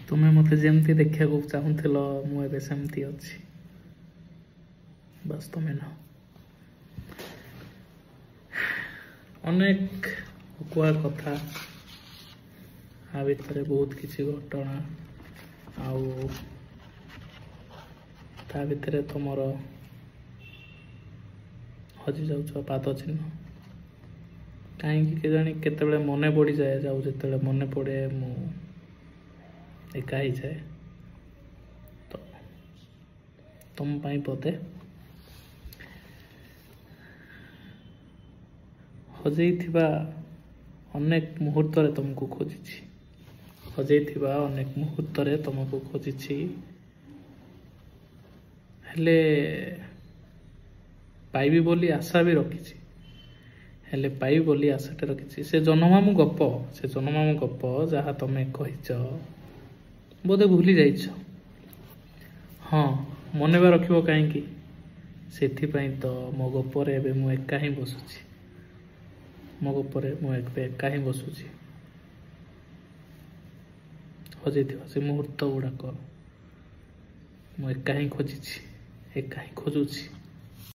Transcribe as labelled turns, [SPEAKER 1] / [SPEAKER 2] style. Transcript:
[SPEAKER 1] तुम्हें मत जमती देखा चाहूल मुझे सेमती अच्छी बस तुम्हें न अनेक कुआ कथा आ भितर बहुत किसी घटना ता भितर तुमर हजि जाऊ पाद चिन्ह कहीं जानी केते मन पड़ जाए जाऊ जो मन पड़े मु एका ही जाए तो तुम बोधे हजैथिबा अनेक मुहूर्त तुमको खोजी हजैथिबा अनेक मुहूर्त तुमको खोजी हेले पाइबी बोली आशा भी रखी हेले पाइबी बोली आशाटे रखी से जनमामु गप जहाँ तुम्हें कहीच बोधे भूली जाइछ हाँ मनवा रखिबो काहेकि सेथिपाई तो मो गपरे एबे मु एका ही बसुची मो गपरे मु एका ही बसुची हजैथिबा से मुहूर्त गुड़ाक मु एका ही खोजी एका ही खोजुची।